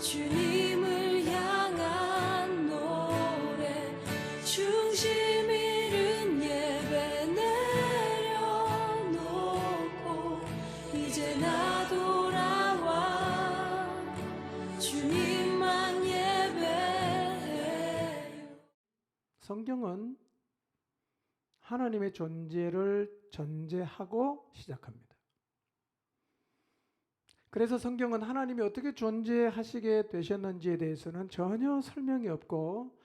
주님을 향한 노래 중심 잃은 예배 내려놓고 이제 나 돌아와 주님만 예배해요. 성경은 하나님의 존재를 전제하고 시작합니다. 그래서 성경은 하나님이 어떻게 존재하시게 되셨는지에 대해서는 전혀 설명이 없고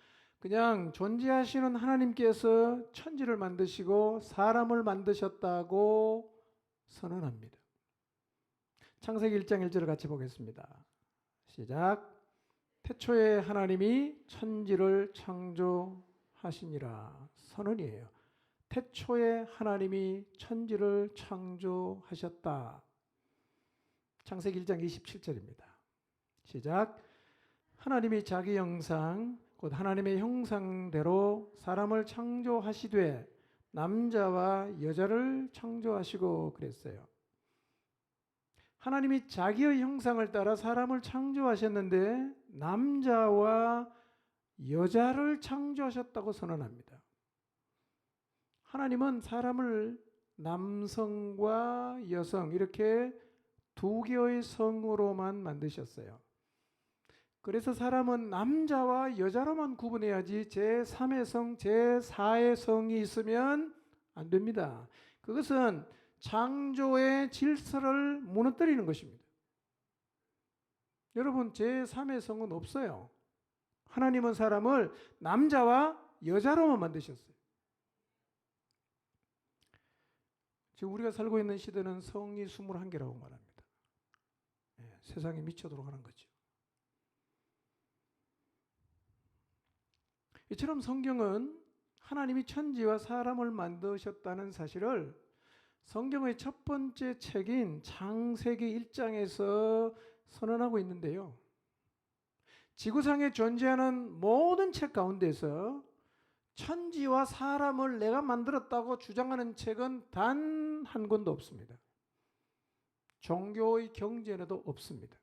그냥 존재하시는 하나님께서 천지를 만드시고 사람을 만드셨다고 선언합니다. 창세기 1장 1절을 같이 보겠습니다. 시작. 태초에 하나님이 천지를 창조하시니라. 선언이에요. 태초에 하나님이 천지를 창조하셨다. 창세기 1장 27절입니다. 시작. 하나님이 자기 형상 곧 하나님의 형상대로 사람을 창조하시되 남자와 여자를 창조하시고 그랬어요. 하나님이 자기의 형상을 따라 사람을 창조하셨는데 남자와 여자를 창조하셨다고 선언합니다. 하나님은 사람을 남성과 여성 이렇게 두 개의 성으로만 만드셨어요. 그래서 사람은 남자와 여자로만 구분해야지 제3의 성, 제4의 성이 있으면 안 됩니다. 그것은 창조의 질서를 무너뜨리는 것입니다. 여러분, 제3의 성은 없어요. 하나님은 사람을 남자와 여자로만 만드셨어요. 지금 우리가 살고 있는 시대는 성이 21개라고 말합니다. 세상에 미쳐도록 하는 거죠. 이처럼 성경은 하나님이 천지와 사람을 만드셨다는 사실을 성경의 첫 번째 책인 창세기 1장에서 선언하고 있는데요. 지구상에 존재하는 모든 책 가운데서 천지와 사람을 내가 만들었다고 주장하는 책은 단 한 권도 없습니다. 종교의 경전에도 없습니다.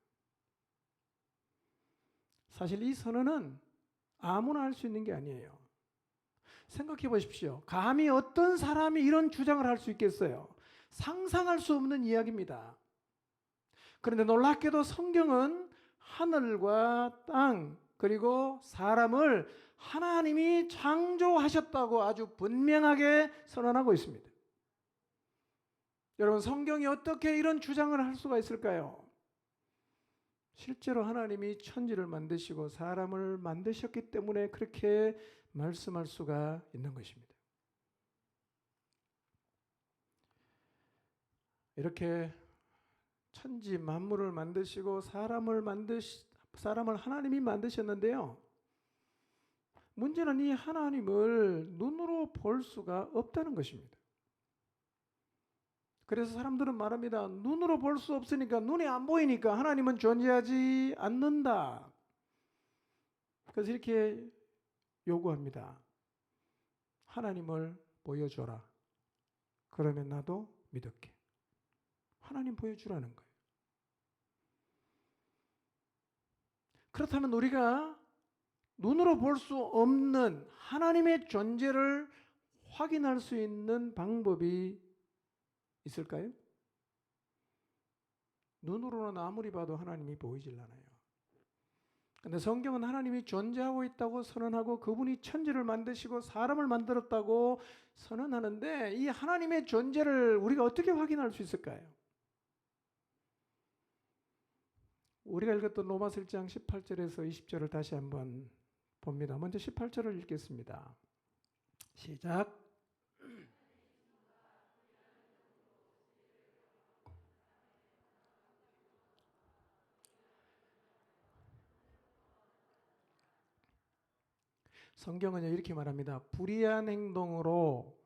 사실 이 선언은 아무나 할 수 있는 게 아니에요. 생각해 보십시오. 감히 어떤 사람이 이런 주장을 할 수 있겠어요? 상상할 수 없는 이야기입니다. 그런데 놀랍게도 성경은 하늘과 땅 그리고 사람을 하나님이 창조하셨다고 아주 분명하게 선언하고 있습니다. 여러분, 성경이 어떻게 이런 주장을 할 수가 있을까요? 실제로 하나님이 천지를 만드시고 사람을 만드셨기 때문에 그렇게 말씀할 수가 있는 것입니다. 이렇게 천지 만물을 만드시고 사람을 하나님이 만드셨는데요. 문제는 이 하나님을 눈으로 볼 수가 없다는 것입니다. 그래서 사람들은 말합니다. 눈으로 볼 수 없으니까, 눈이 안 보이니까 하나님은 존재하지 않는다. 그래서 이렇게 요구합니다. 하나님을 보여줘라. 그러면 나도 믿을게. 하나님 보여주라는 거예요. 그렇다면 우리가 눈으로 볼 수 없는 하나님의 존재를 확인할 수 있는 방법이 있을까요? 눈으로는 아무리 봐도 하나님이 보이질 않아요. 그런데 성경은 하나님이 존재하고 있다고 선언하고 그분이 천지를 만드시고 사람을 만들었다고 선언하는데 이 하나님의 존재를 우리가 어떻게 확인할 수 있을까요? 우리가 읽었던 로마서 1장 18절에서 20절을 다시 한번 봅니다. 먼저 18절을 읽겠습니다. 시작. 성경은 이렇게 말합니다. 불의한 행동으로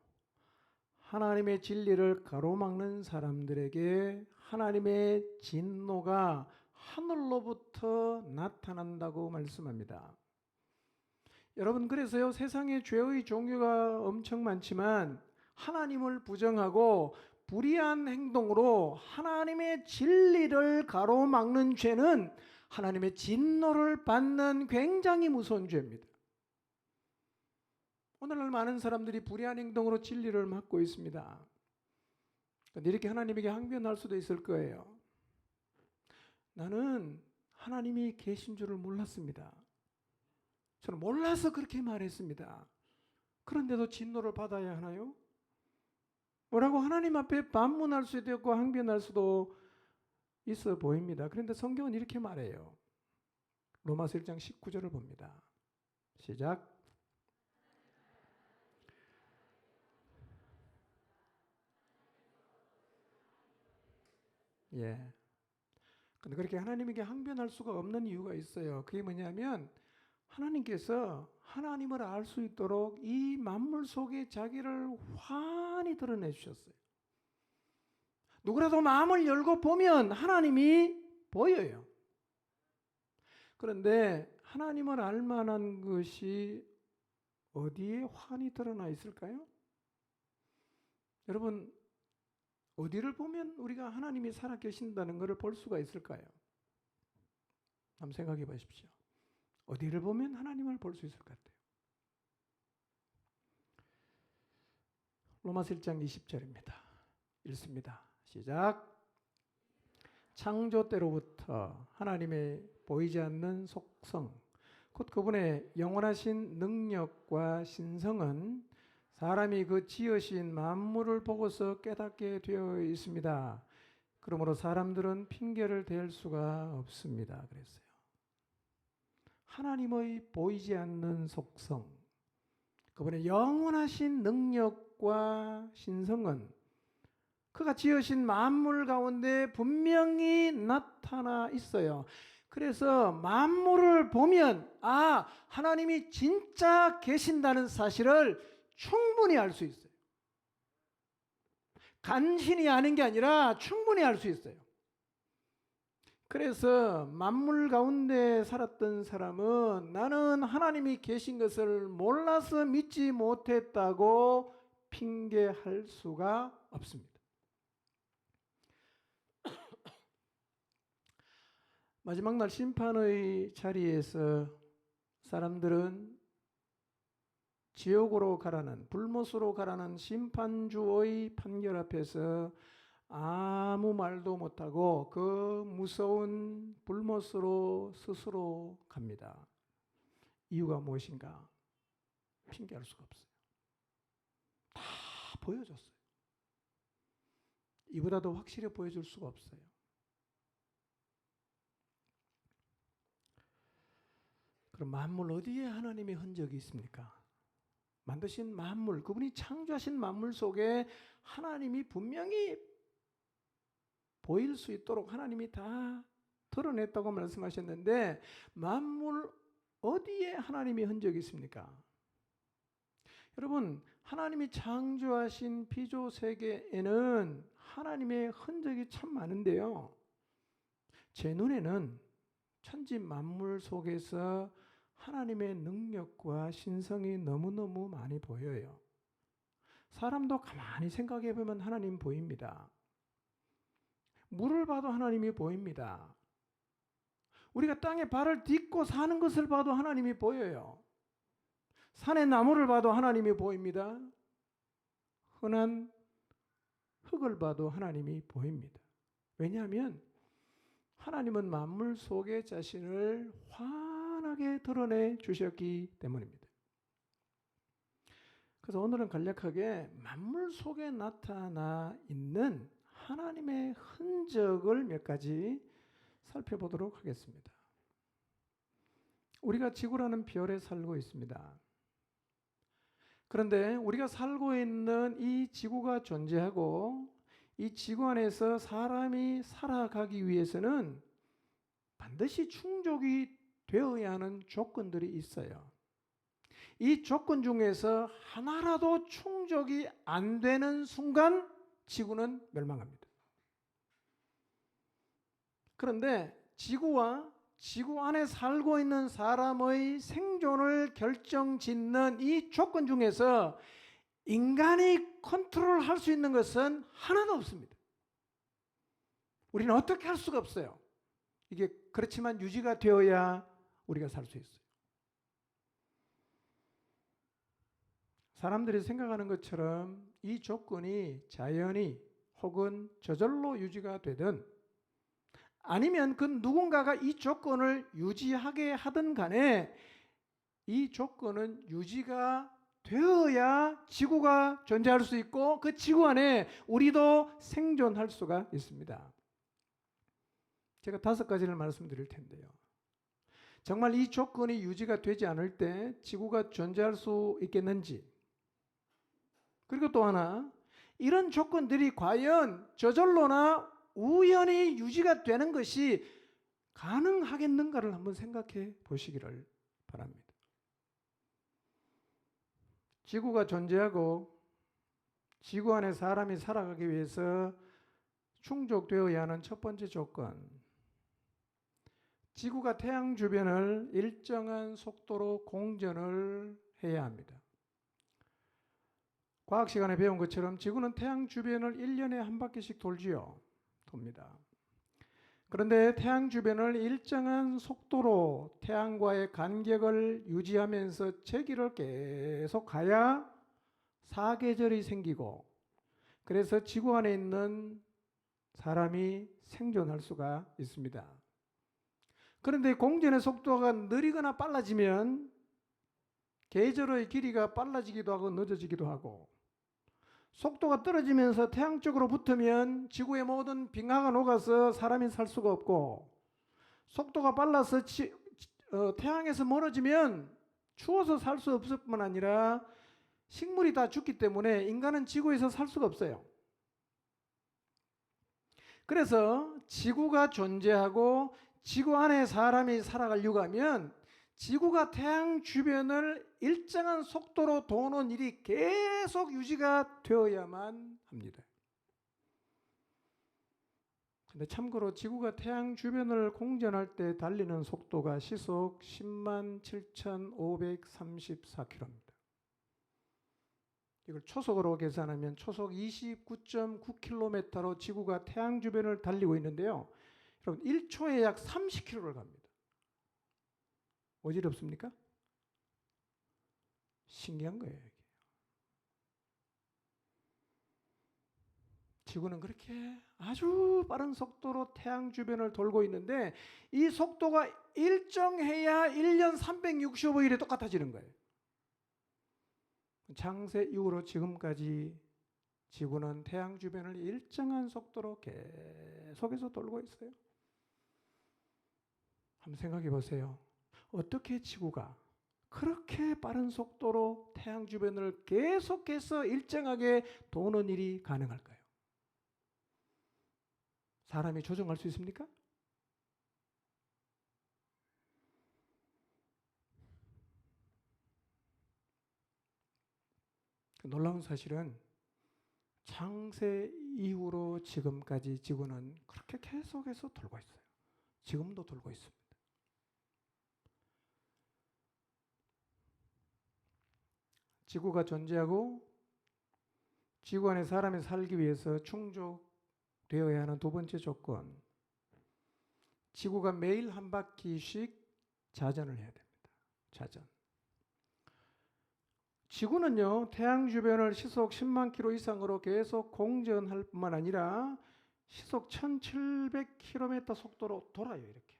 하나님의 진리를 가로막는 사람들에게 하나님의 진노가 하늘로부터 나타난다고 말씀합니다. 여러분, 그래서요, 세상에 죄의 종류가 엄청 많지만 하나님을 부정하고 불의한 행동으로 하나님의 진리를 가로막는 죄는 하나님의 진노를 받는 굉장히 무서운 죄입니다. 오늘날 많은 사람들이 불의한 행동으로 진리를 막고 있습니다. 그런데 이렇게 하나님에게 항변할 수도 있을 거예요. 나는 하나님이 계신 줄을 몰랐습니다. 저는 몰라서 그렇게 말했습니다. 그런데도 진노를 받아야 하나요? 뭐라고 하나님 앞에 반문할 수도 있고 항변할 수도 있어 보입니다. 그런데 성경은 이렇게 말해요. 로마서 1장 19절을 봅니다. 시작. 예. 근데 그렇게 하나님에게 항변할 수가 없는 이유가 있어요. 그게 뭐냐면 하나님께서 하나님을 알 수 있도록 이 만물 속에 자기를 환히 드러내 주셨어요. 누구라도 마음을 열고 보면 하나님이 보여요. 그런데 하나님을 알 만한 것이 어디에 환히 드러나 있을까요? 여러분, 어디를 보면 우리가 하나님이 살아 계신다는 것을 볼 수가 있을까요? 한번 생각해 보십시오. 어디를 보면 하나님을 볼 수 있을 것 같아요. 로마서 1장 20절입니다. 읽습니다. 시작. 창조 때로부터 하나님의 보이지 않는 속성, 곧 그분의 영원하신 능력과 신성은 사람이 그 지으신 만물을 보고서 깨닫게 되어 있습니다. 그러므로 사람들은 핑계를 댈 수가 없습니다. 그랬어요. 하나님의 보이지 않는 속성, 그분의 영원하신 능력과 신성은 그가 지으신 만물 가운데 분명히 나타나 있어요. 그래서 만물을 보면 하나님이 진짜 계신다는 사실을 충분히 알 수 있어요. 간신히 아는 게 아니라 충분히 알 수 있어요. 그래서 만물 가운데 살았던 사람은 나는 하나님이 계신 것을 몰라서 믿지 못했다고 핑계할 수가 없습니다. 마지막 날 심판의 자리에서 사람들은 지옥으로 가라는, 불못으로 가라는 심판주의 판결 앞에서 아무 말도 못하고 그 무서운 불못으로 스스로 갑니다. 이유가 무엇인가? 핑계할 수가 없어요. 다 보여줬어요. 이보다 더 확실히 보여줄 수가 없어요. 그럼 만물 어디에 하나님의 흔적이 있습니까? 만드신 만물, 그분이 창조하신 만물 속에 하나님이 분명히 보일 수 있도록 하나님이 다 드러냈다고 말씀하셨는데 만물 어디에 하나님의 흔적이 있습니까? 여러분, 하나님이 창조하신 피조 세계에는 하나님의 흔적이 참 많은데요. 제 눈에는 천지 만물 속에서 하나님의 능력과 신성이 너무너무 많이 보여요. 사람도 가만히 생각해 보면 하나님 보입니다. 물을 봐도 하나님이 보입니다. 우리가 땅에 발을 딛고 사는 것을 봐도 하나님이 보여요. 산의 나무를 봐도 하나님이 보입니다. 흔한 흙을 봐도 하나님이 보입니다. 왜냐하면 하나님은 만물 속에 자신을 환하게 드러내 주셨기 때문입니다. 그래서 오늘은 간략하게 만물 속에 나타나 있는 하나님의 흔적을 몇 가지 살펴보도록 하겠습니다. 우리가 지구라는 별에 살고 있습니다. 그런데 우리가 살고 있는 이 지구가 존재하고 이 지구 안에서 사람이 살아가기 위해서는 반드시 충족이 되어야 하는 조건들이 있어요. 이 조건 중에서 하나라도 충족이 안 되는 순간 지구는 멸망합니다. 그런데 지구와 지구 안에 살고 있는 사람의 생존을 결정짓는 이 조건 중에서 인간이 컨트롤할 수 있는 것은 하나도 없습니다. 우리는 어떻게 할 수가 없어요. 이게 그렇지만 유지가 되어야 우리가 살 수 있어요. 사람들이 생각하는 것처럼 이 조건이 자연히 혹은 저절로 유지가 되든 아니면 그 누군가가 이 조건을 유지하게 하든 간에 이 조건은 유지가 되어야 지구가 존재할 수 있고 그 지구 안에 우리도 생존할 수가 있습니다. 제가 5가지를 말씀드릴 텐데요. 정말 이 조건이 유지가 되지 않을 때 지구가 존재할 수 있겠는지, 그리고 또 하나, 이런 조건들이 과연 저절로나 우연히 유지가 되는 것이 가능하겠는가를 한번 생각해 보시기를 바랍니다. 지구가 존재하고 지구 안에 사람이 살아가기 위해서 충족되어야 하는 첫 번째 조건, 지구가 태양 주변을 일정한 속도로 공전을 해야 합니다. 과학 시간에 배운 것처럼 지구는 태양 주변을 1년에 한 바퀴씩 돕니다. 그런데 태양 주변을 일정한 속도로 태양과의 간격을 유지하면서 제기를 계속 가야 사계절이 생기고, 그래서 지구 안에 있는 사람이 생존할 수가 있습니다. 그런데 공전의 속도가 느리거나 빨라지면 계절의 길이가 빨라지기도 하고 늦어지기도 하고, 속도가 떨어지면서 태양 쪽으로 붙으면 지구의 모든 빙하가 녹아서 사람이 살 수가 없고, 속도가 빨라서 태양에서 멀어지면 추워서 살 수 없을 뿐만 아니라 식물이 다 죽기 때문에 인간은 지구에서 살 수가 없어요. 그래서 지구가 존재하고 지구 안에 사람이 살아가려고 하면 지구가 태양 주변을 일정한 속도로 도는 일이 계속 유지가 되어야만 합니다. 근데 참고로 지구가 태양 주변을 공전할 때 달리는 속도가 시속 107,534km입니다. 이걸 초속으로 계산하면 초속 29.9km로 지구가 태양 주변을 달리고 있는데요. 여러분 1초에 약 30km를 갑니다. 어지럽습니까? 신기한 거예요. 이게. 지구는 그렇게 아주 빠른 속도로 태양 주변을 돌고 있는데 이 속도가 일정해야 1년 365일에 똑같아지는 거예요. 창세 이후로 지금까지 지구는 태양 주변을 일정한 속도로 계속해서 돌고 있어요. 한번 생각해 보세요. 어떻게 지구가 그렇게 빠른 속도로 태양 주변을 계속해서 일정하게 도는 일이 가능할까요? 사람이 조정할 수 있습니까? 놀라운 사실은 창세 이후로 지금까지 지구는 그렇게 계속해서 돌고 있어요. 지금도 돌고 있습니다. 지구가 존재하고 지구 안에 사람이 살기 위해서 충족되어야 하는 두 번째 조건, 지구가 매일 한 바퀴씩 자전을 해야 됩니다. 자전. 지구는요, 태양 주변을 시속 10만 킬로 이상으로 계속 공전할 뿐만 아니라 시속 1700km 속도로 돌아요, 이렇게.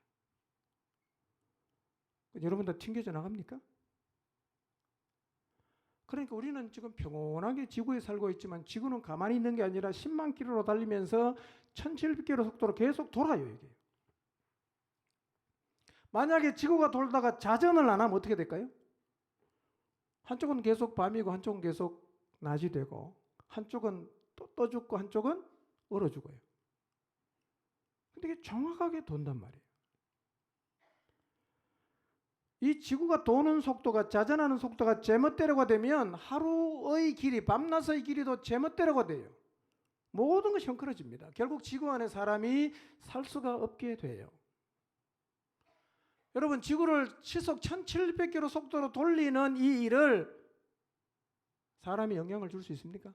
여러분 다 튕겨져 나갑니까? 그러니까 우리는 지금 평온하게 지구에 살고 있지만 지구는 가만히 있는 게 아니라 10만 킬로로 달리면서 1700km 속도로 계속 돌아요, 이게. 만약에 지구가 돌다가 자전을 안 하면 어떻게 될까요? 한쪽은 계속 밤이고 한쪽은 계속 낮이 되고 한쪽은 떠 죽고 한쪽은 얼어 죽어요. 근데 이게 정확하게 돈단 말이에요. 이 지구가 도는 속도가, 자전하는 속도가 제멋대로가 되면 하루의 길이, 밤낮의 길이도 제멋대로가 돼요. 모든 것이 헝클어집니다. 결국 지구 안에 사람이 살 수가 없게 돼요. 여러분, 지구를 시속 1700km 속도로 돌리는 이 일을 사람이 영향을 줄 수 있습니까?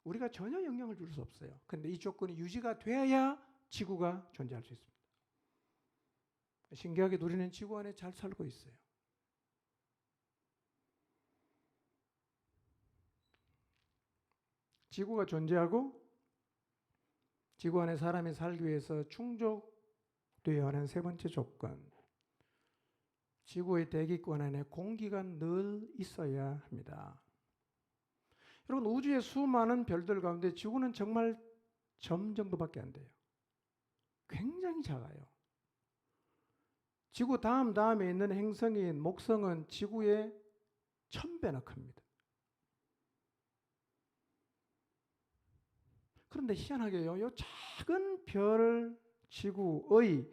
우리가 전혀 영향을 줄 수 없어요. 그런데 이 조건이 유지가 돼야 지구가 존재할 수 있습니다. 신기하게 우리는 지구 안에 잘 살고 있어요. 지구가 존재하고 지구 안에 사람이 살기 위해서 충족되어야 하는 세 번째 조건. 지구의 대기권 안에 공기가 늘 있어야 합니다. 여러분, 우주의 수많은 별들 가운데 지구는 정말 점 정도밖에 안 돼요. 굉장히 작아요. 지구 다음에 있는 행성인 목성은 지구의 1000배나 큽니다. 그런데 희한하게요, 이 작은 별 지구의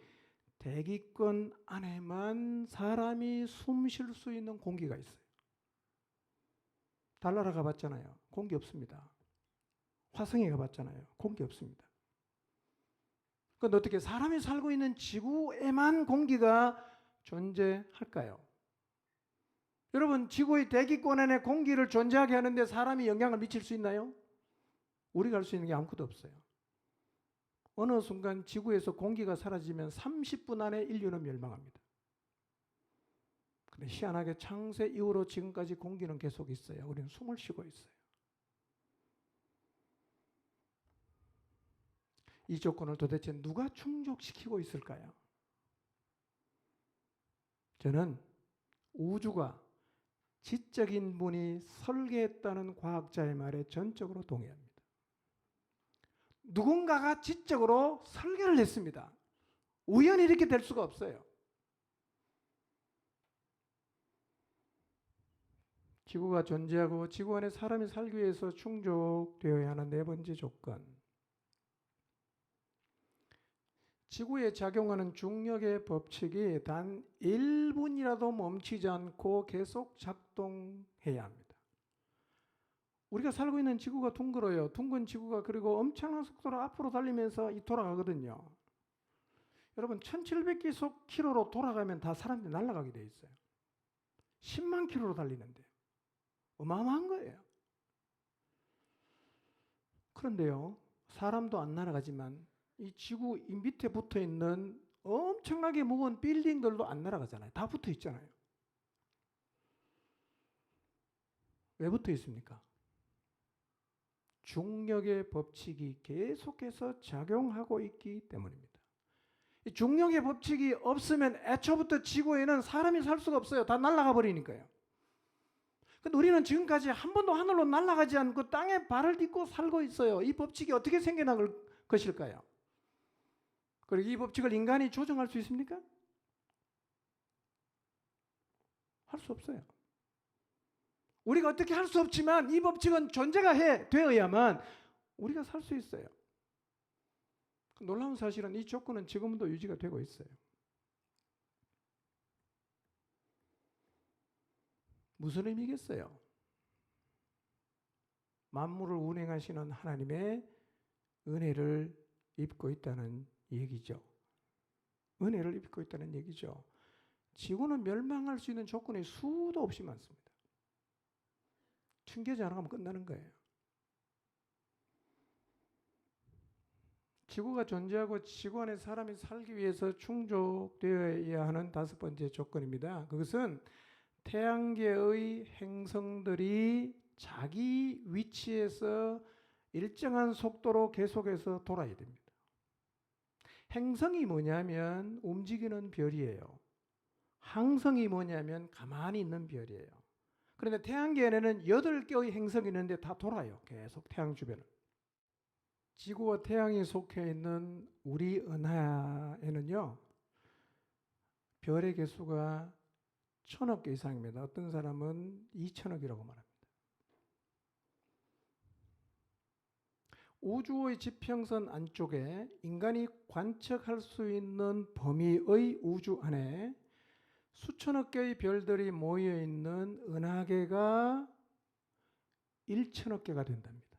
대기권 안에만 사람이 숨 쉴 수 있는 공기가 있어요. 달나라 가봤잖아요. 공기 없습니다. 화성에 가봤잖아요. 공기 없습니다. 그런데 어떻게 사람이 살고 있는 지구에만 공기가 존재할까요? 여러분, 지구의 대기권 안에 공기를 존재하게 하는데 사람이 영향을 미칠 수 있나요? 우리가 할 수 있는 게 아무것도 없어요. 어느 순간 지구에서 공기가 사라지면 30분 안에 인류는 멸망합니다. 근데 희한하게 창세 이후로 지금까지 공기는 계속 있어요. 우리는 숨을 쉬고 있어요. 이 조건을 도대체 누가 충족시키고 있을까요? 저는 우주가 지적인 분이 설계했다는 과학자의 말에 전적으로 동의합니다. 누군가가 지적으로 설계를 했습니다. 우연히 이렇게 될 수가 없어요. 지구가 존재하고 지구 안에 사람이 살기 위해서 충족되어야 하는 네 번째 조건. 지구에 작용하는 중력의 법칙이 단 1분이라도 멈추지 않고 계속 작동해야 합니다. 우리가 살고 있는 지구가 둥글어요. 둥근 지구가 그리고 엄청난 속도로 앞으로 달리면서 돌아가거든요. 여러분, 1700km로 돌아가면 다 사람들이 날아가게 돼 있어요. 10만 킬로로 달리는데 어마어마한 거예요. 그런데요, 사람도 안 날아가지만 이 지구 이 밑에 붙어 있는 엄청나게 무거운 빌딩들도 안 날아가잖아요. 다 붙어 있잖아요. 왜 붙어 있습니까? 중력의 법칙이 계속해서 작용하고 있기 때문입니다. 이 중력의 법칙이 없으면 애초부터 지구에는 사람이 살 수가 없어요. 다 날아가 버리니까요. 근데 우리는 지금까지 한 번도 하늘로 날아가지 않고 땅에 발을 딛고 살고 있어요. 이 법칙이 어떻게 생겨날 것일까요? 그리고 이 법칙을 인간이 조정할 수 있습니까? 할 수 없어요. 우리가 어떻게 할 수 없지만 이 법칙은 존재가 되어야만 우리가 살 수 있어요. 놀라운 사실은 이 조건은 지금도 유지가 되고 있어요. 무슨 의미겠어요? 만물을 운행하시는 하나님의 은혜를 입고 있다는 얘기죠. 은혜를 입고 있다는 얘기죠. 지구는 멸망할 수 있는 조건이 수도 없이 많습니다. 튕겨지 않아가면 끝나는 거예요. 지구가 존재하고 지구 안에 사람이 살기 위해서 충족되어야 하는 다섯 번째 조건입니다. 그것은 태양계의 행성들이 자기 위치에서 일정한 속도로 계속해서 돌아야 됩니다. 행성이 뭐냐면 움직이는 별이에요. 항성이 뭐냐면 가만히 있는 별이에요. 그런데 태양계에는 8개의 행성이 있는데 다 돌아요. 계속 태양 주변을. 지구와 태양이 속해 있는 우리 은하에는요, 별의 개수가 1000억 개 이상입니다. 어떤 사람은 2000억이라고 말합니다. 우주의 지평선 안쪽에 인간이 관측할 수 있는 범위의 우주 안에 수천억 개의 별들이 모여 있는 은하계가 1000억 개가 된답니다.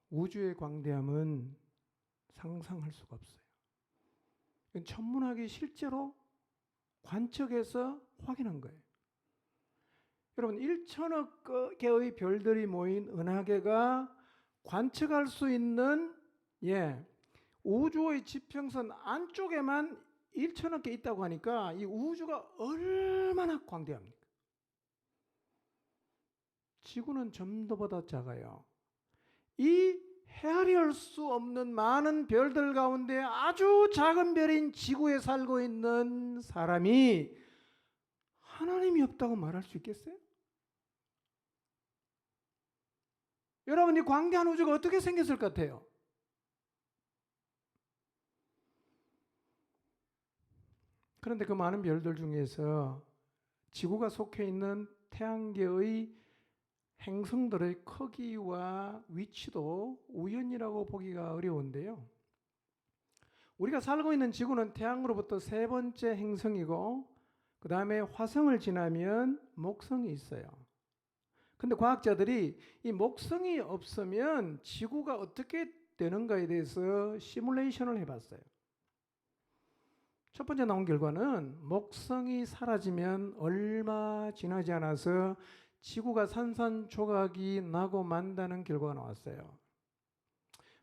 우주의 광대함은 상상할 수가 없어요. 천문학이 실제로 관측해서 확인한 거예요. 여러분, 1000억 개의 별들이 모인 은하계가 관측할 수 있는 우주의 지평선 안쪽에만 1천억 개 있다고 하니까 이 우주가 얼마나 광대합니까? 지구는 점도보다 작아요. 이 헤아릴 수 없는 많은 별들 가운데 아주 작은 별인 지구에 살고 있는 사람이 하나님이 없다고 말할 수 있겠어요? 여러분, 이 광대한 우주가 어떻게 생겼을 것 같아요? 그런데 그 많은 별들 중에서 지구가 속해 있는 태양계의 행성들의 크기와 위치도 우연이라고 보기가 어려운데요. 우리가 살고 있는 지구는 태양으로부터 세 번째 행성이고 그 다음에 화성을 지나면 목성이 있어요. 근데 과학자들이 이 목성이 없으면 지구가 어떻게 되는가에 대해서 시뮬레이션을 해봤어요. 첫 번째 나온 결과는 목성이 사라지면 얼마 지나지 않아서 지구가 산산조각이 나고 만다는 결과가 나왔어요.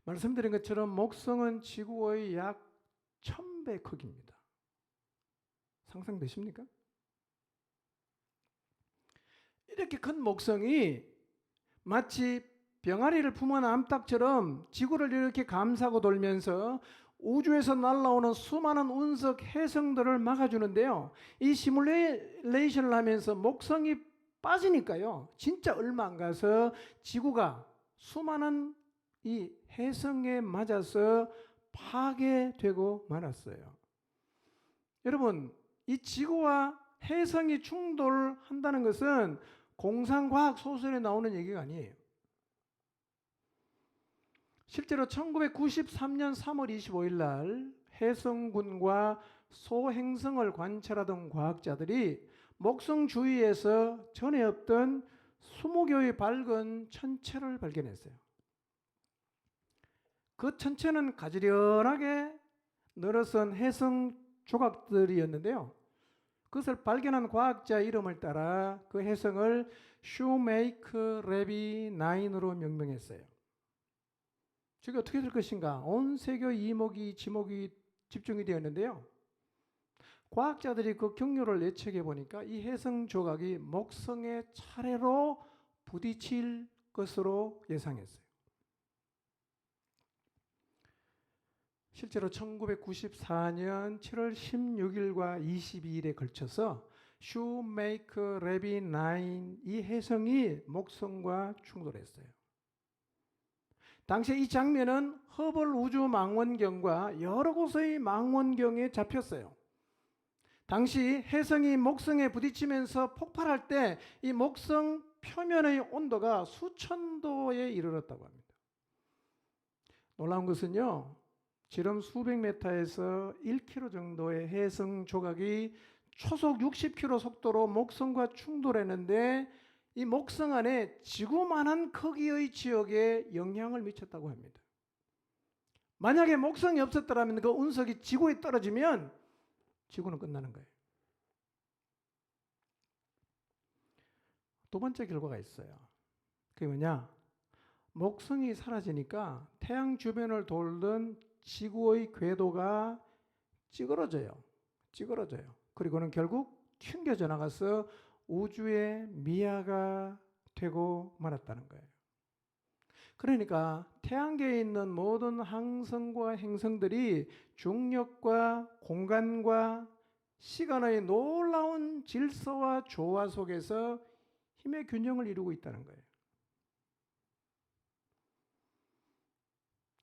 말씀드린 것처럼 목성은 지구의 약 1000배 크기입니다. 상상되십니까? 이렇게 큰 목성이 마치 병아리를 품은 암탉처럼 지구를 이렇게 감싸고 돌면서 우주에서 날아오는 수많은 운석 해성들을 막아주는데요. 이 시뮬레이션을 하면서 목성이 빠지니까요. 진짜 얼마 안 가서 지구가 수많은 이 해성에 맞아서 파괴되고 말았어요. 여러분, 이 지구와 해성이 충돌한다는 것은 공상과학 소설에 나오는 얘기가 아니에요. 실제로 1993년 3월 25일 날 해성군과 소행성을 관찰하던 과학자들이 목성 주위에서 전에 없던 20개의 밝은 천체를 발견했어요. 그 천체는 가지런하게 늘어선 해성 조각들이었는데요. 그것을 발견한 과학자 이름을 따라 그 해성을 슈메이커 레비 9으로 명명했어요. 저게 어떻게 될 것인가? 온 세계 이목이 지목이 집중이 되었는데요. 과학자들이 그 경로를 예측해 보니까 이 해성 조각이 목성에 차례로 부딪힐 것으로 예상했어요. 실제로 1994년 7월 16일과 22일에 걸쳐서 슈메이커 레비 9 이 해성이 목성과 충돌했어요. 당시 이 장면은 허블 우주 망원경과 여러 곳의 망원경에 잡혔어요. 당시 해성이 목성에 부딪히면서 폭발할 때 이 목성 표면의 온도가 수천 도에 이르렀다고 합니다. 놀라운 것은요, 지름 수백 미터에서 1km 정도의 해성 조각이 초속 60km 속도로 목성과 충돌했는데 이 목성 안에 지구만한 크기의 지역에 영향을 미쳤다고 합니다. 만약에 목성이 없었더라면 그 운석이 지구에 떨어지면 지구는 끝나는 거예요. 두 번째 결과가 있어요. 그게 뭐냐? 목성이 사라지니까 태양 주변을 돌던 지구의 궤도가 찌그러져요. 그리고는 결국 튕겨져 나가서 우주의 미아가 되고 말았다는 거예요. 그러니까 태양계에 있는 모든 항성과 행성들이 중력과 공간과 시간의 놀라운 질서와 조화 속에서 힘의 균형을 이루고 있다는 거예요.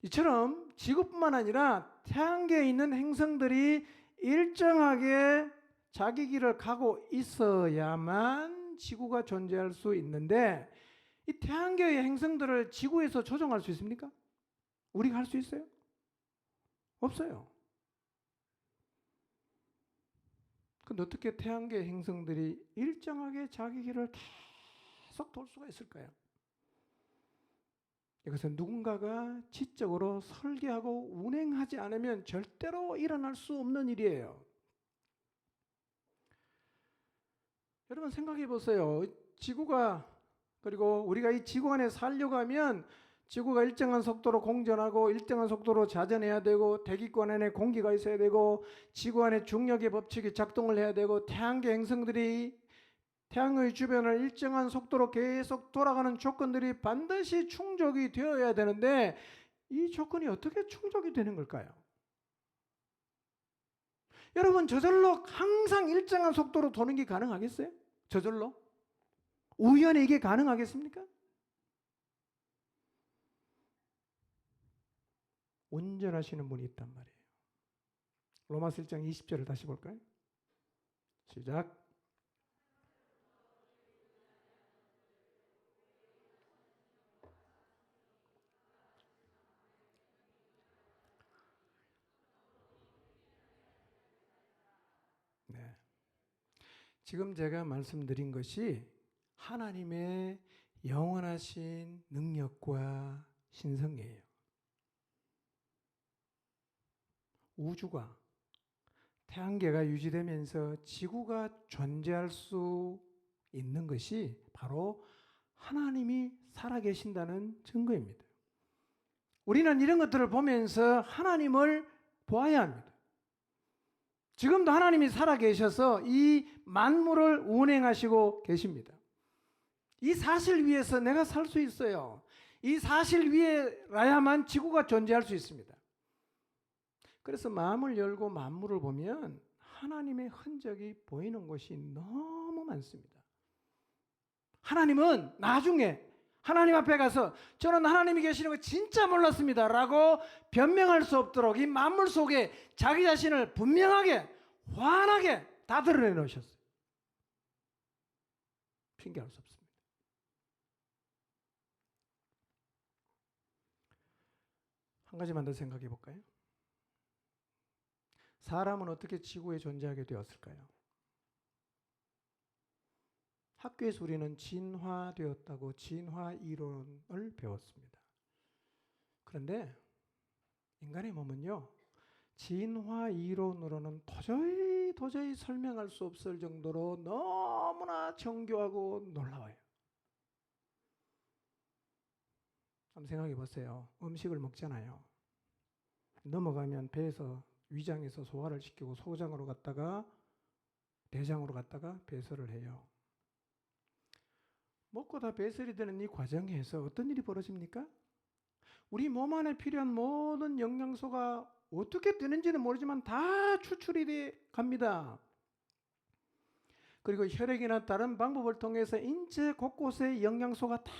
이처럼 지구뿐만 아니라 태양계에 있는 행성들이 일정하게 자기 길을 가고 있어야만 지구가 존재할 수 있는데 이 태양계의 행성들을 지구에서 조종할 수 있습니까? 우리가 할 수 있어요? 없어요. 근데 어떻게 태양계 행성들이 일정하게 자기 길을 계속 돌 수가 있을까요? 이것은 누군가가 지적으로 설계하고 운행하지 않으면 절대로 일어날 수 없는 일이에요. 여러분 생각해 보세요. 지구가, 그리고 우리가 이 지구 안에 살려고 하면 지구가 일정한 속도로 공전하고 일정한 속도로 자전해야 되고 대기권 안에 공기가 있어야 되고 지구 안에 중력의 법칙이 작동을 해야 되고 태양계 행성들이 태양의 주변을 일정한 속도로 계속 돌아가는 조건들이 반드시 충족이 되어야 되는데 이 조건이 어떻게 충족이 되는 걸까요? 여러분 저절로 항상 일정한 속도로 도는 게 가능하겠어요? 저절로? 우연히 이게 가능하겠습니까? 운전하시는 분이 있단 말이에요. 로마서 1장 20절을 다시 볼까요? 시작. 네. 지금 제가 말씀드린 것이 하나님의 영원하신 능력과 신성이에요. 우주가 태양계가 유지되면서 지구가 존재할 수 있는 것이 바로 하나님이 살아계신다는 증거입니다. 우리는 이런 것들을 보면서 하나님을 보아야 합니다. 지금도 하나님이 살아계셔서 이 만물을 운행하시고 계십니다. 이 사실 위에서 내가 살 수 있어요. 이 사실 위에라야만 지구가 존재할 수 있습니다. 그래서 마음을 열고 만물을 보면 하나님의 흔적이 보이는 것이 너무 많습니다. 하나님은 나중에 하나님 앞에 가서 저는 하나님이 계시는 거 진짜 몰랐습니다 라고 변명할 수 없도록 이 만물 속에 자기 자신을 분명하게 환하게 다 드러내 놓으셨어요. 핑계할 수 없습니다. 한 가지만 더 생각해 볼까요? 사람은 어떻게 지구에 존재하게 되었을까요? 학교에서 우리는 진화되었다고 진화 이론을 배웠습니다. 그런데 인간의 몸은요, 진화 이론으로는 도저히 설명할 수 없을 정도로 너무나 정교하고 놀라워요. 한번 생각해 보세요. 음식을 먹잖아요. 넘어가면 배에서 위장에서 소화를 시키고 소장으로 갔다가 대장으로 갔다가 배설을 해요. 먹고 다 배설이 되는 이 과정에서 어떤 일이 벌어집니까? 우리 몸 안에 필요한 모든 영양소가 어떻게 되는지는 모르지만 다 추출이 돼 갑니다. 그리고 혈액이나 다른 방법을 통해서 인체 곳곳에 영양소가 다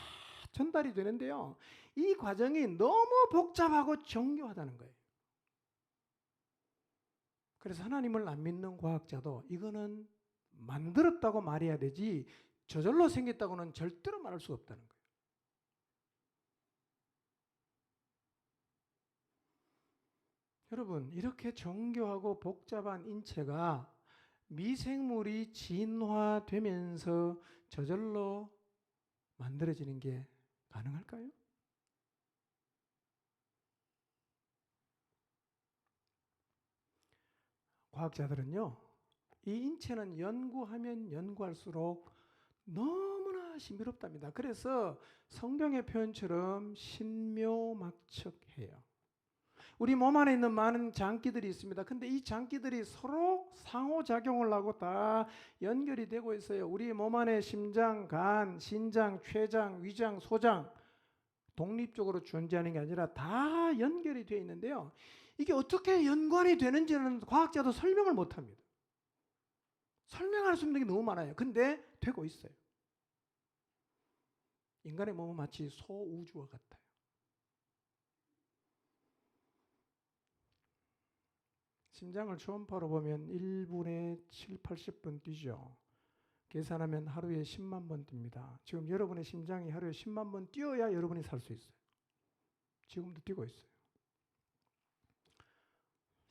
전달이 되는데요. 이 과정이 너무 복잡하고 정교하다는 거예요. 그래서 하나님을 안 믿는 과학자도 이거는 만들었다고 말해야 되지 저절로 생겼다고는 절대로 말할 수 없다는 거예요. 여러분, 이렇게 정교하고 복잡한 인체가 미생물이 진화되면서 저절로 만들어지는 게 가능할까요? 과학자들은요, 이 인체는 연구하면 연구할수록 너무나 신비롭답니다. 그래서 성경의 표현처럼 신묘막측해요. 우리 몸 안에 있는 많은 장기들이 있습니다. 근데 이 장기들이 서로 상호작용을 하고 다 연결이 되고 있어요. 우리 몸 안에 심장, 간, 신장, 췌장, 위장, 소장 독립적으로 존재하는 게 아니라 다 연결이 되어 있는데요. 이게 어떻게 연관이 되는지는 과학자도 설명을 못합니다. 설명할 수 있는 게 너무 많아요. 근데 되고 있어요. 인간의 몸은 마치 소우주와 같아요. 심장을 초음파로 보면 1분에 7, 80번 뛰죠. 계산하면 하루에 10만 번 뜁니다. 지금 여러분의 심장이 하루에 10만 번 뛰어야 여러분이 살 수 있어요. 지금도 뛰고 있어요.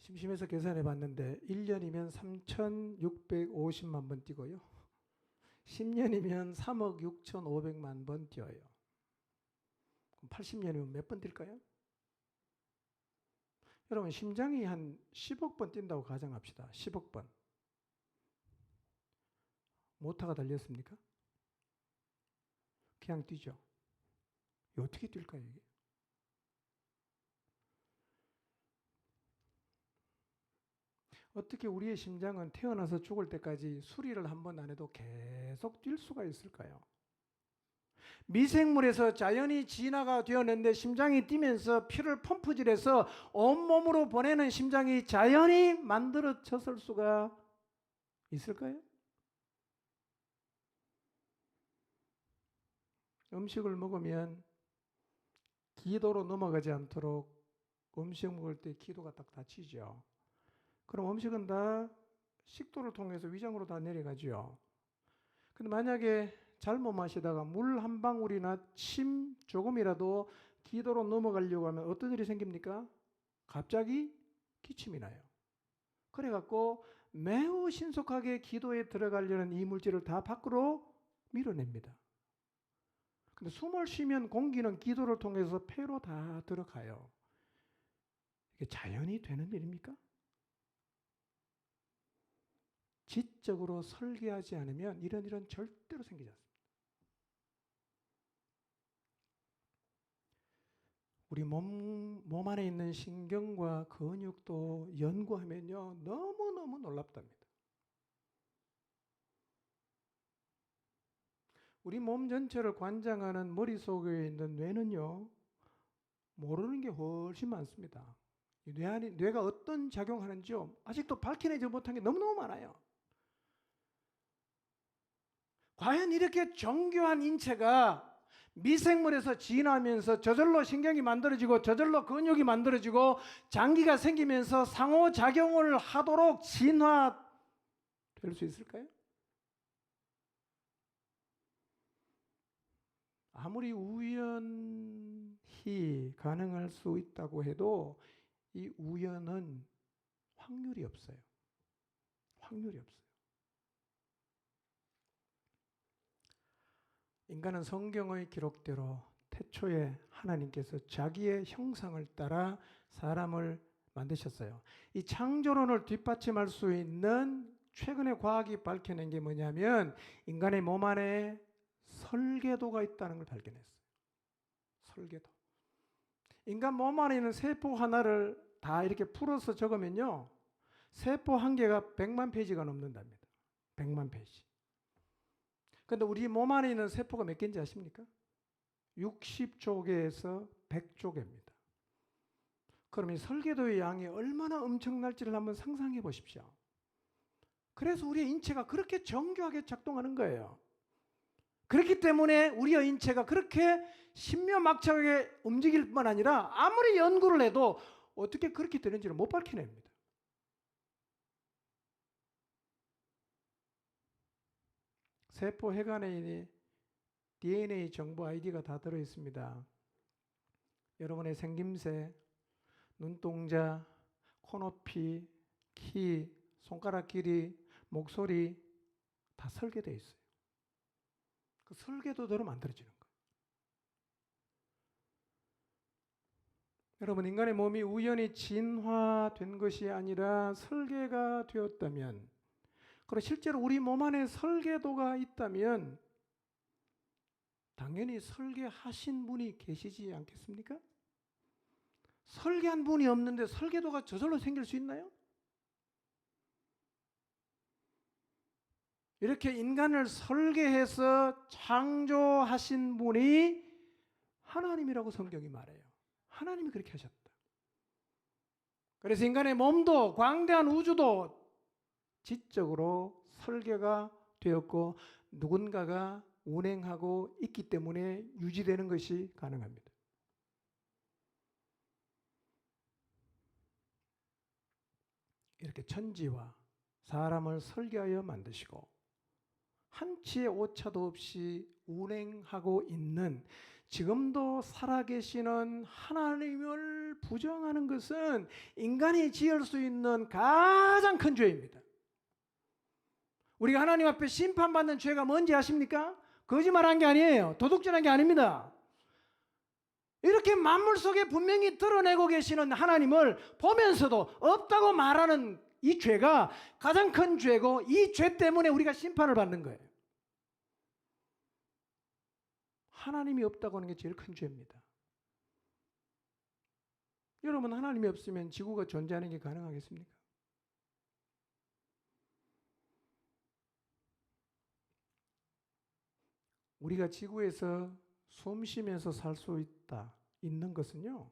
심심해서 계산해 봤는데 1년이면 3,650만 번 뛰고요. 10년이면 3억 6,500만 번 뛰어요. 그럼 80년이면 몇 번 뛸까요? 여러분 심장이 한 10억 번 뛴다고 가정합시다. 10억 번. 모터가 달렸습니까? 그냥 뛰죠. 어떻게 뛸까요 이게? 어떻게 우리의 심장은 태어나서 죽을 때까지 수리를 한 번 안 해도 계속 뛸 수가 있을까요? 미생물에서 자연이 진화가 되었는데 심장이 뛰면서 피를 펌프질해서 온몸으로 보내는 심장이 자연히 만들어졌을 수가 있을까요? 음식을 먹으면 기도로 넘어가지 않도록 음식 먹을 때 기도가 딱 닫히죠. 그럼 음식은 다 식도를 통해서 위장으로 다 내려가죠. 근데 만약에 잘못 마시다가 물 한 방울이나 침 조금이라도 기도로 넘어가려고 하면 어떤 일이 생깁니까? 갑자기 기침이 나요. 그래갖고 매우 신속하게 기도에 들어가려는 이물질을 다 밖으로 밀어냅니다. 근데 숨을 쉬면 공기는 기도를 통해서 폐로 다 들어가요. 이게 자연이 되는 일입니까? 지적으로 설계하지 않으면 이런 일은 절대로 생기지 않습니다. 우리 몸 안에 있는 신경과 근육도 연구하면요, 너무너무 놀랍답니다. 우리 몸 전체를 관장하는 머릿속에 있는 뇌는요, 모르는 게 훨씬 많습니다. 뇌가 어떤 작용하는지요, 아직도 밝혀내지 못한 게 너무너무 많아요. 과연 이렇게 정교한 인체가 미생물에서 진화하면서 저절로 신경이 만들어지고 저절로 근육이 만들어지고 장기가 생기면서 상호작용을 하도록 진화될 수 있을까요? 아무리 우연히 가능할 수 있다고 해도 이 우연은 확률이 없어요. 확률이 없어요. 인간은 성경의 기록대로 태초에 하나님께서 자기의 형상을 따라 사람을 만드셨어요. 이 창조론을 뒷받침할 수 있는 최근에 과학이 밝혀낸 게 뭐냐면 인간의 몸 안에 설계도가 있다는 걸 발견했어요. 설계도. 인간 몸 안에 있는 세포 하나를 다 이렇게 풀어서 적으면요, 세포 한 개가 100만 페이지가 넘는답니다. 100만 페이지. 근데 우리 몸 안에 있는 세포가 몇 개인지 아십니까? 60조 개에서 100조 개입니다. 그럼 이 설계도의 양이 얼마나 엄청날지를 한번 상상해 보십시오. 그래서 우리의 인체가 그렇게 정교하게 작동하는 거예요. 그렇기 때문에 우리의 인체가 그렇게 신묘막측하게 움직일 뿐만 아니라 아무리 연구를 해도 어떻게 그렇게 되는지를 못 밝혀냅니다. 세포 혈관에 DNA 정보 아이디가 다 들어있습니다. 여러분의 생김새, 눈동자, 코높이, 키, 손가락 길이, 목소리 다 설계되어 있어요. 그 설계도대로 만들어지는 거예요. 여러분, 인간의 몸이 우연히 진화된 것이 아니라 설계가 되었다면, 그리고 실제로 우리 몸 안에 설계도가 있다면 당연히 설계하신 분이 계시지 않겠습니까? 설계한 분이 없는데 설계도가 저절로 생길 수 있나요? 이렇게 인간을 설계해서 창조하신 분이 하나님이라고 성경이 말해요. 하나님이 그렇게 하셨다. 그래서 인간의 몸도 광대한 우주도 지적으로 설계가 되었고 누군가가 운행하고 있기 때문에 유지되는 것이 가능합니다. 이렇게 천지와 사람을 설계하여 만드시고 한치의 오차도 없이 운행하고 있는 지금도 살아계시는 하나님을 부정하는 것은 인간이 지을 수 있는 가장 큰 죄입니다. 우리가 하나님 앞에 심판받는 죄가 뭔지 아십니까? 거짓말한 게 아니에요. 도둑질한 게 아닙니다. 이렇게 만물 속에 분명히 드러내고 계시는 하나님을 보면서도 없다고 말하는 이 죄가 가장 큰 죄고 이 죄 때문에 우리가 심판을 받는 거예요. 하나님이 없다고 하는 게 제일 큰 죄입니다. 여러분, 하나님이 없으면 지구가 존재하는 게 가능하겠습니까? 우리가 지구에서 숨 쉬면서 살 수 있는 것은요,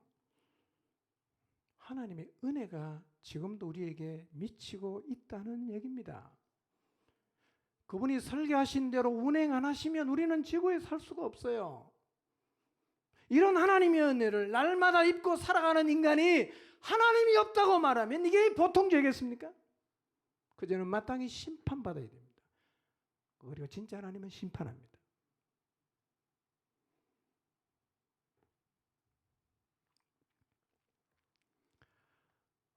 하나님의 은혜가 지금도 우리에게 미치고 있다는 얘기입니다. 그분이 설계하신 대로 운행 안 하시면 우리는 지구에 살 수가 없어요. 이런 하나님의 은혜를 날마다 입고 살아가는 인간이 하나님이 없다고 말하면 이게 보통 죄겠습니까? 그저는 마땅히 심판받아야 됩니다. 그리고 진짜 하나님은 심판합니다.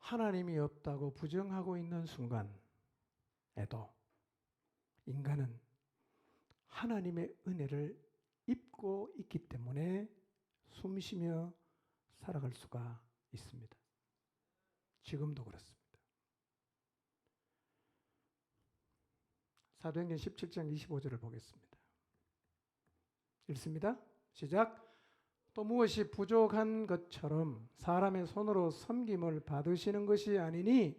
하나님이 없다고 부정하고 있는 순간에도 인간은 하나님의 은혜를 입고 있기 때문에 숨쉬며 살아갈 수가 있습니다. 지금도 그렇습니다. 사도행전 17장 25절을 보겠습니다. 읽습니다. 시작. 또 무엇이 부족한 것처럼 사람의 손으로 섬김을 받으시는 것이 아니니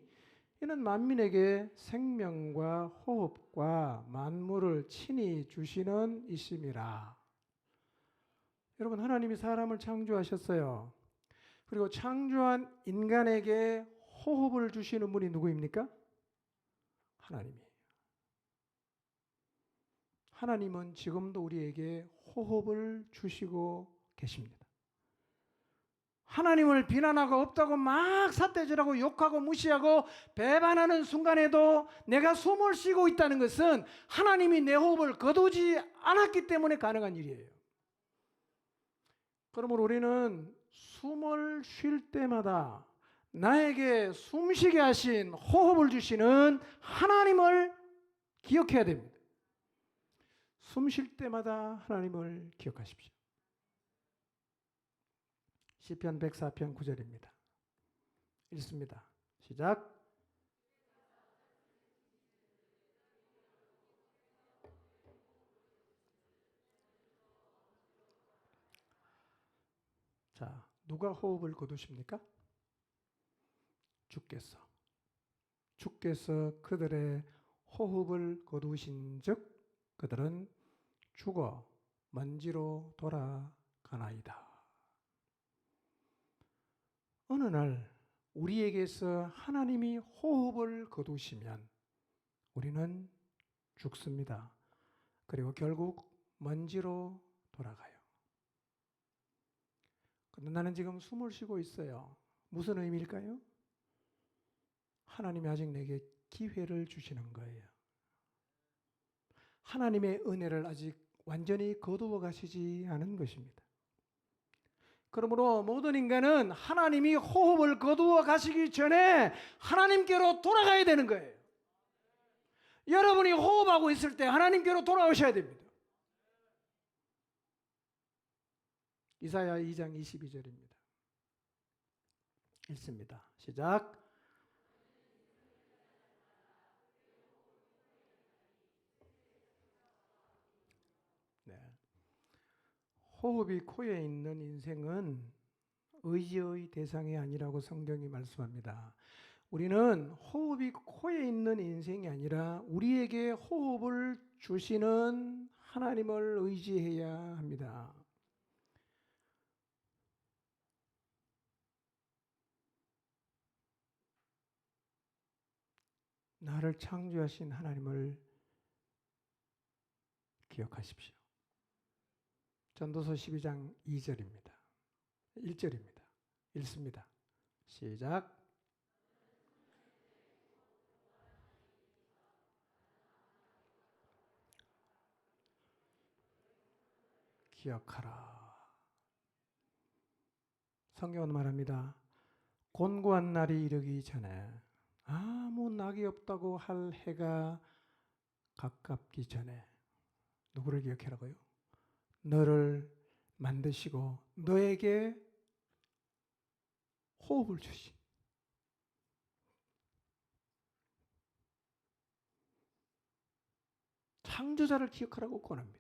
이는 만민에게 생명과 호흡과 만물을 친히 주시는 이심이라. 여러분, 하나님이 사람을 창조하셨어요. 그리고 창조한 인간에게 호흡을 주시는 분이 누구입니까? 하나님이에요. 하나님은 지금도 우리에게 호흡을 주시고 계십니다. 하나님을 비난하고 없다고 막 삿대질하고 욕하고 무시하고 배반하는 순간에도 내가 숨을 쉬고 있다는 것은 하나님이 내 호흡을 거두지 않았기 때문에 가능한 일이에요. 그러므로 우리는 숨을 쉴 때마다 나에게 숨쉬게 하신 호흡을 주시는 하나님을 기억해야 됩니다. 숨 쉴 때마다 하나님을 기억하십시오. 시편 104편 9절입니다. 읽습니다. 시작. 자, 누가 호흡을 거두십니까? 주께서 그들의 호흡을 거두신 즉 그들은 죽어 먼지로 돌아가나이다. 어느 날 우리에게서 하나님이 호흡을 거두시면 우리는 죽습니다. 그리고 결국 먼지로 돌아가요. 그런데 나는 지금 숨을 쉬고 있어요. 무슨 의미일까요? 하나님이 아직 내게 기회를 주시는 거예요. 하나님의 은혜를 아직 완전히 거두어 가시지 않은 것입니다. 그러므로 모든 인간은 하나님이 호흡을 거두어 가시기 전에 하나님께로 돌아가야 되는 거예요. 여러분이 호흡하고 있을 때 하나님께로 돌아오셔야 됩니다. 이사야 2장 22절입니다. 읽습니다. 시작. 네. 호흡이 코에 있는 인생은 의지의 대상이 아니라고 성경이 말씀합니다. 우리는 호흡이 코에 있는 인생이 아니라 우리에게 호흡을 주시는 하나님을 의지해야 합니다. 나를 창조하신 하나님을 기억하십시오. 전도서 12장 2절입니다. 1절입니다. 읽습니다. 시작. 기억하라. 성경은 말합니다. 곤고한 날이 이르기 전에 아무 낙이 없다고 할 해가 가깝기 전에 누구를 기억하라고요? 너를 만드시고 너에게 호흡을 주신 창조자를 기억하라고 권합니다.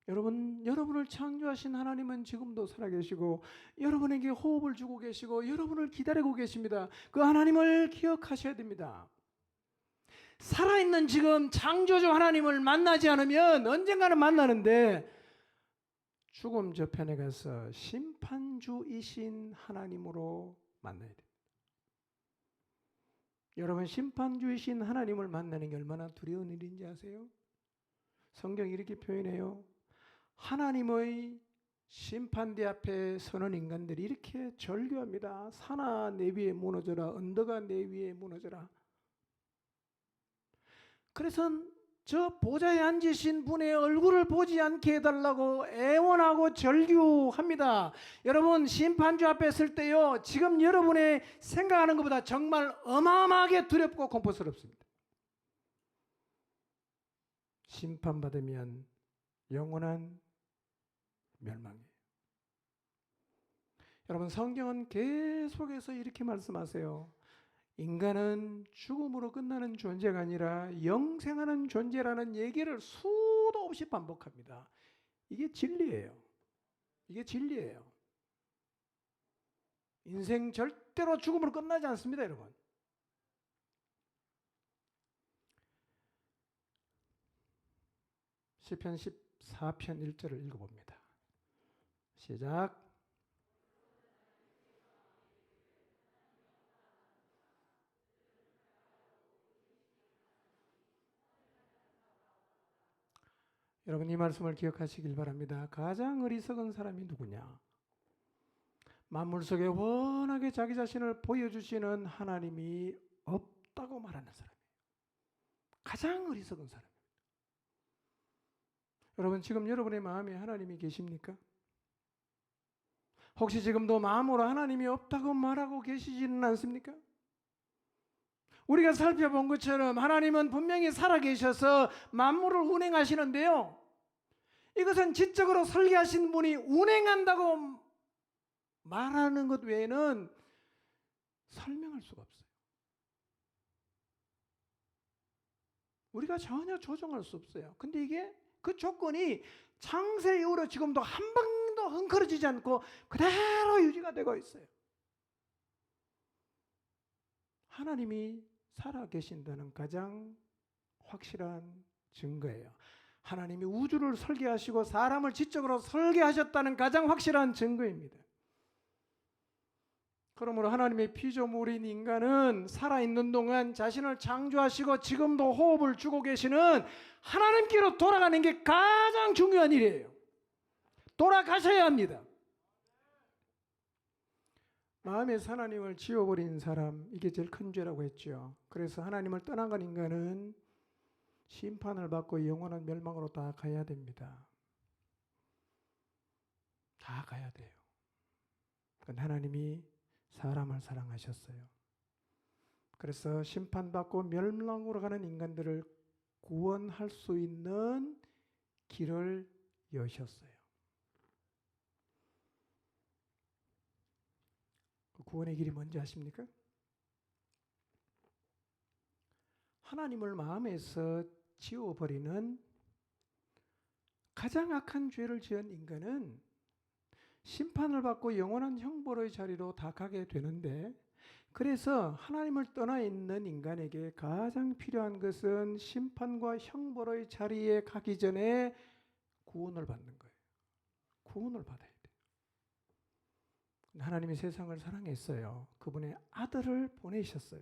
여러분을 창조하신 하나님은 지금도 살아계시고 여러분에게 호흡을 주고 계시고 여러분을 기다리고 계십니다. 그 하나님을 기억하셔야 됩니다. 살아있는 지금 창조주 하나님을 만나지 않으면 언젠가는 만나는데 죽음 저편에 가서 심판주이신 하나님으로 만나야 됩니다. 여러분, 심판주이신 하나님을 만나는 게 얼마나 두려운 일인지 아세요? 성경이 이렇게 표현해요. 하나님의 심판대 앞에 서는 인간들이 이렇게 절규합니다. 산아 내 위에 무너져라, 언덕아 내 위에 무너져라. 그래서 저 보좌에 앉으신 분의 얼굴을 보지 않게 해달라고 애원하고 절규합니다. 여러분, 심판주 앞에 설 때요, 지금 여러분의 생각하는 것보다 정말 어마어마하게 두렵고 공포스럽습니다. 심판받으면 영원한 멸망이에요. 여러분, 성경은 계속해서 이렇게 말씀하세요. 인간은 죽음으로 끝나는 존재가 아니라 영생하는 존재라는 얘기를 수도 없이 반복합니다. 이게 진리예요. 이게 진리예요. 인생 절대로 죽음으로 끝나지 않습니다, 여러분. 시편 14편 1절을 읽어봅니다. 시작. 여러분, 이 말씀을 기억하시길 바랍니다. 가장 어리석은 사람이 누구냐? 만물 속에 워낙에 자기 자신을 보여주시는 하나님이 없다고 말하는 사람이에요. 가장 어리석은 사람입니다. 여러분, 지금 여러분의 마음에 하나님이 계십니까? 혹시 지금도 마음으로 하나님이 없다고 말하고 계시지는 않습니까? 우리가 살펴본 것처럼 하나님은 분명히 살아계셔서 만물을 운행하시는데요, 이것은 지적으로 설계하신 분이 운행한다고 말하는 것 외에는 설명할 수가 없어요. 우리가 전혀 조정할 수 없어요. 근데 이게 그 조건이 창세 이후로 지금도 한 번도 흔들어지지 않고 그대로 유지가 되고 있어요. 하나님이 살아계신다는 가장 확실한 증거예요. 하나님이 우주를 설계하시고 사람을 지적으로 설계하셨다는 가장 확실한 증거입니다. 그러므로 하나님의 피조물인 인간은 살아있는 동안 자신을 창조하시고 지금도 호흡을 주고 계시는 하나님께로 돌아가는 게 가장 중요한 일이에요. 돌아가셔야 합니다. 마음에서 하나님을 지워버린 사람, 이게 제일 큰 죄라고 했죠. 그래서 하나님을 떠나간 인간은 심판을 받고 영원한 멸망으로 다 가야 됩니다. 다 가야 돼요. 그건 하나님이 사람을 사랑하셨어요. 그래서 심판받고 멸망으로 가는 인간들을 구원할 수 있는 길을 여셨어요. 구원의 길이 뭔지 아십니까? 하나님을 마음에서 지워버리는 가장 악한 죄를 지은 인간은 심판을 받고 영원한 형벌의 자리로 다 가게 되는데, 그래서 하나님을 떠나 있는 인간에게 가장 필요한 것은 심판과 형벌의 자리에 가기 전에 구원을 받는 거예요. 구원을 받아야 돼요. 하나님이 세상을 사랑했어요. 그분의 아들을 보내셨어요.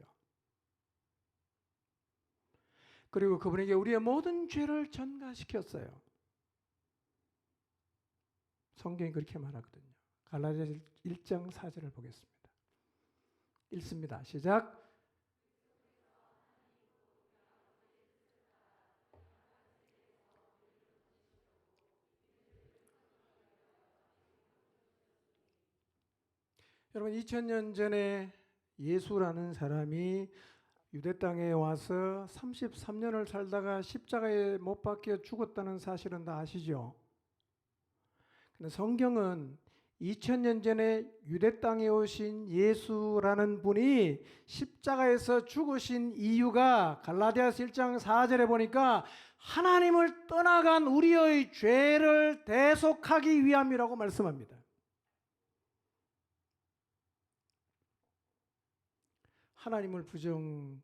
그리고 그분에게 우리의 모든 죄를 전가시켰어요. 성경이 그렇게 말하거든요. 갈라디아서 1장 4절을 보겠습니다. 읽습니다. 시작. 여러분, 2000년 전에 예수라는 사람이 유대 땅에 와서 33년을 살다가 십자가에 못 박혀 죽었다는 사실은 다 아시죠? 근데 성경은 2000년 전에 유대 땅에 오신 예수라는 분이 십자가에서 죽으신 이유가 갈라디아서 1장 4절에 보니까 하나님을 떠나간 우리의 죄를 대속하기 위함이라고 말씀합니다. 하나님을 부정해서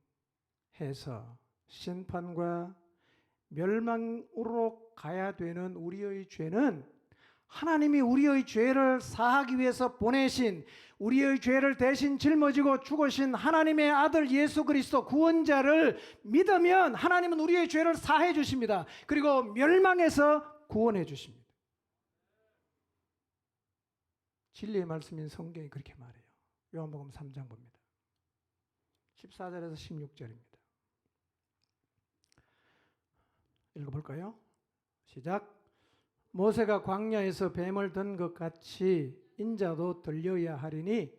심판과 멸망으로 가야 되는 우리의 죄는 하나님이 우리의 죄를 사하기 위해서 보내신, 우리의 죄를 대신 짊어지고 죽으신 하나님의 아들 예수 그리스도 구원자를 믿으면 하나님은 우리의 죄를 사해 주십니다. 그리고 멸망에서 구원해 주십니다. 진리의 말씀인 성경이 그렇게 말해요. 요한복음 3장 봅니다. 14절에서 16절입니다. 읽어볼까요? 시작. 모세가 광야에서 뱀을 든 것 같이 인자도 들려야 하리니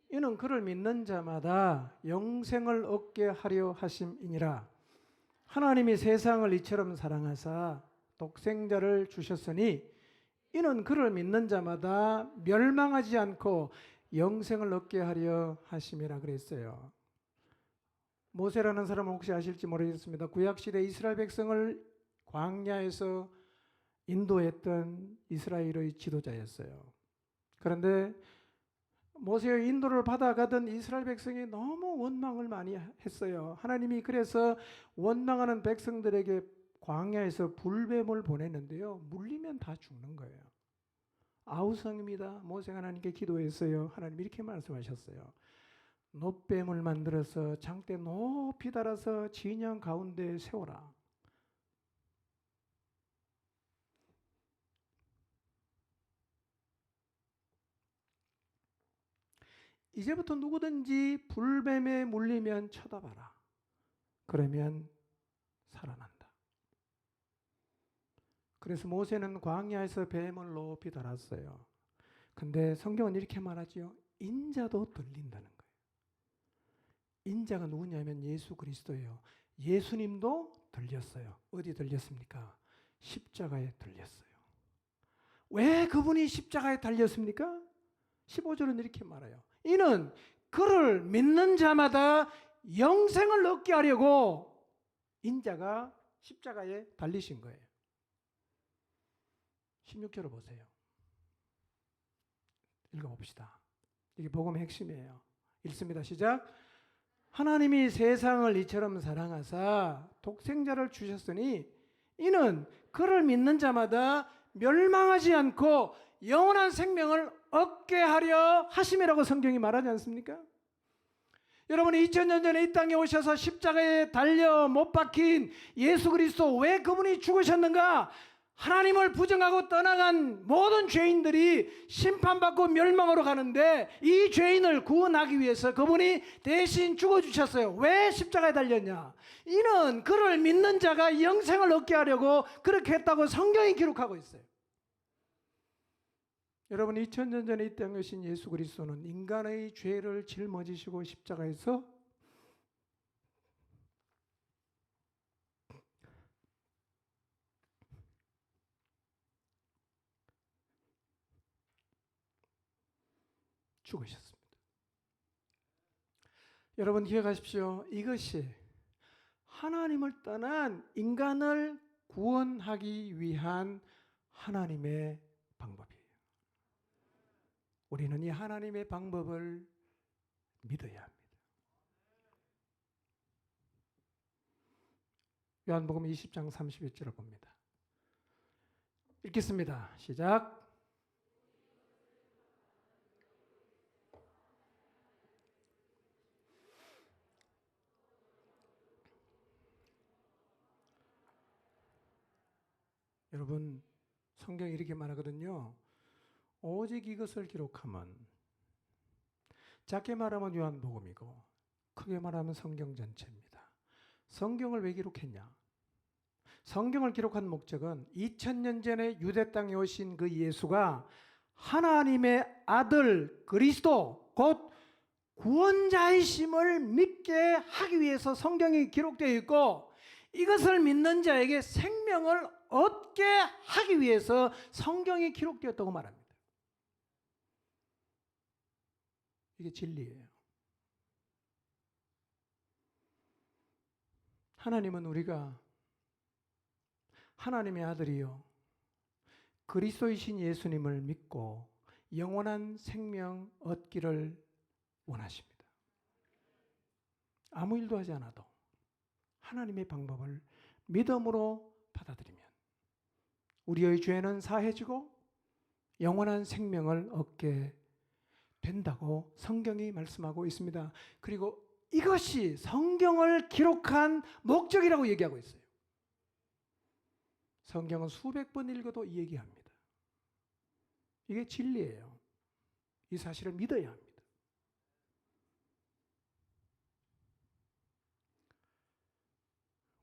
이는 그를 믿는 자마다 영생을 얻게 하려 하심이니라. 하나님이 세상을 이처럼 사랑하사 독생자를 주셨으니 이는 그를 믿는 자마다 멸망하지 않고 영생을 얻게 하려 하심이라 그랬어요. 모세라는 사람은 혹시 아실지 모르겠습니다. 구약시대 이스라엘 백성을 광야에서 인도했던 이스라엘의 지도자였어요. 그런데 모세의 인도를 받아가던 이스라엘 백성이 너무 원망을 많이 했어요. 하나님이 그래서 원망하는 백성들에게 광야에서 불뱀을 보냈는데요. 물리면 다 죽는 거예요. 아우성입니다. 모세가 하나님께 기도했어요. 하나님 이렇게 말씀하셨어요. 놋뱀을 만들어서 장대 높이 달아서 진영 가운데 세워라. 이제부터 누구든지 불뱀에 물리면 쳐다봐라. 그러면 살아난다. 그래서 모세는 광야에서 뱀을 높이 달았어요. 근데 성경은 이렇게 말하지요. 인자도 들린다는 거예요. 인자가 누구냐면 예수 그리스도예요. 예수님도 들렸어요. 어디 들렸습니까? 십자가에 들렸어요. 왜 그분이 십자가에 달렸습니까? 15절은 이렇게 말해요. 이는 그를 믿는 자마다 영생을 얻게 하려고 인자가 십자가에 달리신 거예요. 16절을 보세요. 읽어봅시다. 이게 복음의 핵심이에요. 읽습니다. 시작. 하나님이 세상을 이처럼 사랑하사 독생자를 주셨으니 이는 그를 믿는 자마다 멸망하지 않고 영원한 생명을 얻게 하려 하심이라고 성경이 말하지 않습니까? 여러분이 2000년 전에 이 땅에 오셔서 십자가에 달려 못 박힌 예수 그리스도, 왜 그분이 죽으셨는가? 하나님을 부정하고 떠나간 모든 죄인들이 심판받고 멸망으로 가는데 이 죄인을 구원하기 위해서 그분이 대신 죽어주셨어요. 왜 십자가에 달렸냐? 이는 그를 믿는 자가 영생을 얻게 하려고 그렇게 했다고 성경이 기록하고 있어요. 여러분, 2000년 전에 이 땅에 오신 예수 그리스도는 인간의 죄를 짊어지시고 십자가에서 죽으셨습니다. 여러분 기억하십시오. 이것이 하나님을 떠난 인간을 구원하기 위한 하나님의 방법이에요. 우리는 이 하나님의 방법을 믿어야 합니다. 요한복음 20장 31절을 봅니다. 읽겠습니다. 시작. 여러분, 성경이 이렇게 말하거든요. 오직 이것을 기록하면, 작게 말하면 요한복음이고 크게 말하면 성경 전체입니다. 성경을 왜 기록했냐? 성경을 기록한 목적은 2000년 전에 유대 땅에 오신 그 예수가 하나님의 아들 그리스도, 곧 구원자이심을 믿게 하기 위해서 성경이 기록되어 있고, 이것을 믿는 자에게 생명을 얻게 하기 위해서 성경이 기록되었다고 말합니다. 이게 진리예요. 하나님은 우리가 하나님의 아들이요 그리스도이신 예수님을 믿고 영원한 생명 얻기를 원하십니다. 아무 일도 하지 않아도 하나님의 방법을 믿음으로 받아들이면 우리의 죄는 사해지고 영원한 생명을 얻게 된다고 성경이 말씀하고 있습니다. 그리고 이것이 성경을 기록한 목적이라고 얘기하고 있어요. 성경은 수백 번 읽어도 이 얘기합니다. 이게 진리예요. 이 사실을 믿어야 합니다.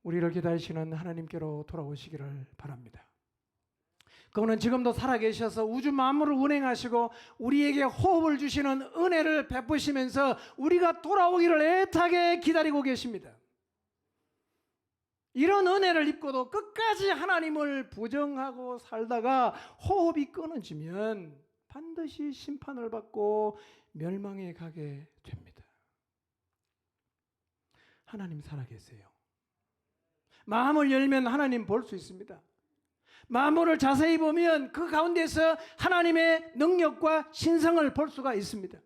우리를 기다리시는 하나님께로 돌아오시기를 바랍니다. 그분은 지금도 살아계셔서 우주 만물을 운행하시고 우리에게 호흡을 주시는 은혜를 베푸시면서 우리가 돌아오기를 애타게 기다리고 계십니다. 이런 은혜를 입고도 끝까지 하나님을 부정하고 살다가 호흡이 끊어지면 반드시 심판을 받고 멸망에 가게 됩니다. 하나님 살아계세요. 마음을 열면 하나님 볼 수 있습니다. 만물을 자세히 보면 그 가운데서 하나님의 능력과 신성을 볼 수가 있습니다.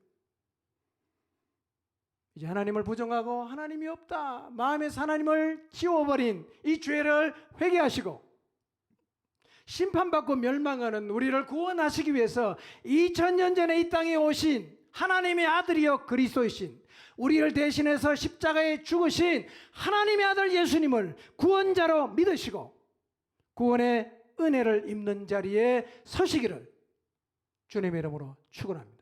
이제 하나님을 부정하고 하나님이 없다, 마음에서 하나님을 지워버린 이 죄를 회개하시고 심판받고 멸망하는 우리를 구원하시기 위해서 2000년 전에 이 땅에 오신 하나님의 아들이여 그리스도이신, 우리를 대신해서 십자가에 죽으신 하나님의 아들 예수님을 구원자로 믿으시고 구원의 은혜를 입는 자리에 서시기를 주님의 이름으로 축원합니다.